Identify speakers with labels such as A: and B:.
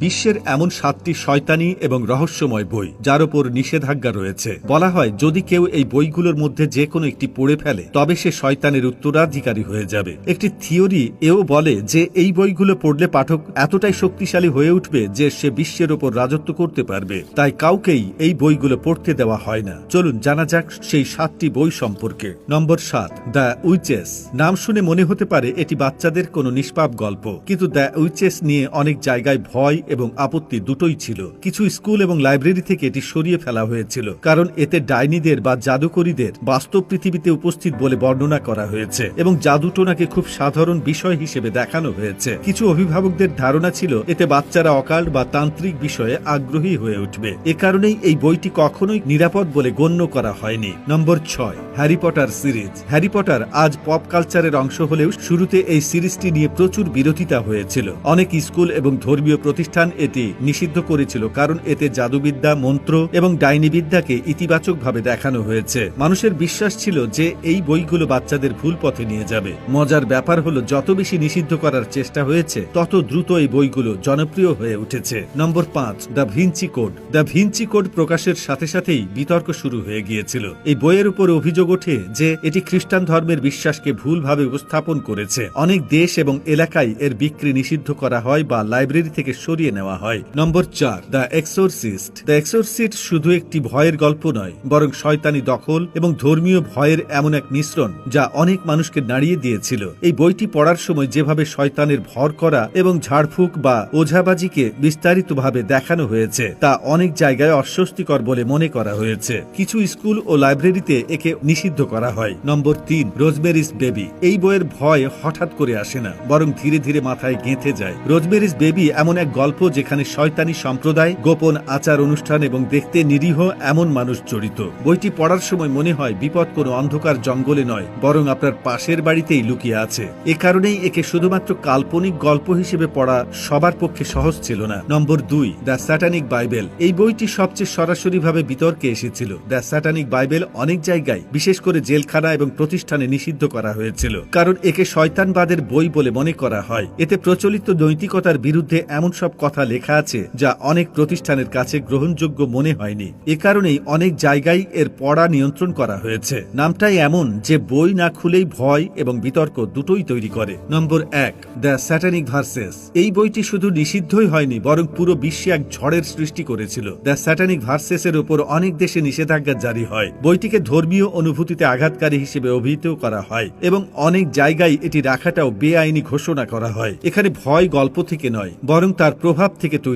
A: বিশ্বের এমন ৭টি শয়তানি এবং রহস্যময় বই যার ওপর নিষেধাজ্ঞা রয়েছে। বলা হয় যদি কেউ এই বইগুলোর মধ্যে যে কোনো একটি পড়ে ফেলে তবে সে শয়তানের উত্তরাধিকারী হয়ে যাবে। একটি থিওরি এও বলে যে এই বইগুলো পড়লে পাঠক এতটাই শক্তিশালী হয়ে উঠবে যে সে বিশ্বের ওপর রাজত্ব করতে পারবে। তাই কাউকেই এই বইগুলো পড়তে দেওয়া হয় না। চলুন জানা যাক সেই ৭টি বই সম্পর্কে। নম্বর ৭, দ্য উইচেস। নাম শুনে মনে হতে পারে এটি বাচ্চাদের কোনো নিষ্পাপ গল্প, কিন্তু দ্য উইচেস নিয়ে অনেক জায়গায় ভয় এবং আপত্তি দুটোই ছিল। কিছু স্কুল এবং লাইব্রেরি থেকে এটি সরিয়ে ফেলা হয়েছিল কারণ এতে ডাইনিদের বা জাদুকরীদের বাস্তব পৃথিবীতে উপস্থিত বলে বর্ণনা করা হয়েছে এবং জাদুটোনাকে খুব সাধারণ বিষয় হিসেবে দেখানো হয়েছে। কিছু অভিভাবকদের ধারণা ছিল এতে বাচ্চারা অকাল্ট বা তান্ত্রিক বিষয়ে আগ্রহী হয়ে উঠবে। এ কারণেই এই বইটি কখনোই নিরাপদ বলে গণ্য করা হয়নি। নম্বর ৬, Harry Potter series. Harry Potter আজ পপ কালচারের অংশ হলেও শুরুতে এই সিরিজটি নিয়ে প্রচুর বিরোধিতা হয়েছিল। অনেক স্কুল এবং ধর্মীয় প্রতিষ্ঠান এটি নিষিদ্ধ করেছিল কারণ এতে জাদুবিদ্যা, মন্ত্র এবং ডাইনিবিদ্যাকে ইতিবাচকভাবে দেখানো হয়েছে। মানুষের বিশ্বাস ছিল যে এই বইগুলো বাচ্চাদের ভুল পথে নিয়ে যাবে। মজার ব্যাপার হলো যত বেশি নিষিদ্ধ করার চেষ্টা হয়েছে তত দ্রুত এই বইগুলো জনপ্রিয় হয়ে উঠেছে। নম্বর ৫, the Vinci code. The Vinci code প্রকাশের সাথে সাথেই বিতর্ক শুরু হয়ে গিয়েছিল। এই বইয়ের উপর অভিযোগ ওঠে যে এটি খ্রিস্টান ধর্মের বিশ্বাসকে ভুলভাবে উপস্থাপন করেছে। অনেক দেশ এবং এলাকায় এর বিক্রি নিষিদ্ধ করা হয় বা লাইব্রেরি থেকে সরিয়ে নেওয়া হয়। নম্বর ৪, দ্য এক্সোরসিস্ট। দ্য এক্সোরসিস্ট শুধু একটি ভয়ের গল্প নয়, বরং শয়তানি দখল এবং ধর্মীয় ভয়ের এমন এক মিশ্রণ যা অনেক মানুষকে নাড়িয়ে দিয়েছিল। এই বইটি পড়ার সময় যেভাবে শয়তানের ভর করা এবং ঝাড়ফুঁক বা ওঝাবাজিকে বিস্তারিতভাবে দেখানো হয়েছে তা অনেক জায়গায় অস্বস্তিকর বলে মনে করা হয়েছে। কিছু স্কুল ও লাইব্রেরিতে একে নিষিদ্ধ করা হয়। নম্বর ৩, রোজমেরিস বেবি। এই বইয়ের ভয় হঠাৎ করে আসে না, বরং ধীরে ধীরে মাথায় গেঁথে যায়। রোজমেরিস বেবি এমন এক গল্প যেখানে শয়তানি সম্প্রদায়, গোপন আচার অনুষ্ঠান এবং দেখতে নিরীহ এমন মানুষ জড়িত। বইটি পড়ার সময় মনে হয় বিপদ কোনো অন্ধকার জঙ্গলে নয়, বরং আপনার পাশের বাড়িতেই লুকিয়ে আছে। এ কারণেই একে শুধুমাত্র কাল্পনিক গল্প হিসেবে পড়া সবার পক্ষে সহজ ছিল না। নম্বর ২, দ্য স্যাটানিক বাইবেল। এই বইটি সবচেয়ে সরাসরিভাবে বিতর্কে এসেছিল। দ্য স্যাটানিক বাইবেল অনেক জায়গায়, বিশেষ করে জেলখানা এবং প্রতিষ্ঠানে নিষিদ্ধ করা হয়েছিল কারণ একে শয়তানবাদের বই বলে মনে করা হয়। এতে প্রচলিত নৈতিকতার বিরুদ্ধে এমন সব কথা লেখা আছে যা অনেক প্রতিষ্ঠানের কাছে গ্রহণযোগ্য মনে হয়নি। এ কারণেই অনেক জায়গায় এর পড়া নিয়ন্ত্রণ করা হয়েছে। নামটাই এমন যে বই না খুলেই ভয় এবং বিতর্ক দুটোই তৈরি করে। নম্বর ১, দ্য স্যাটানিক ভার্সেস। এই বইটি শুধু নিষিদ্ধই হয়নি, বরং পুরো বিশ্বে এক ঝড়ের সৃষ্টি করেছিল। দ্য স্যাটানিক ভার্সেস এর উপর অনেক দেশে নিষেধাজ্ঞা জারি হয়। বইটিকে ধর্মীয় অনুভূতিতে আঘাতকারী হিসেবে অভিহিত করা হয় এবং অনেক জায়গায় এটি রাখাটাও বেআইনি ঘোষণা করা হয়। এখানে ভয় গল্প থেকে নয়, বরং তার প্রভাব থেকে তৈরি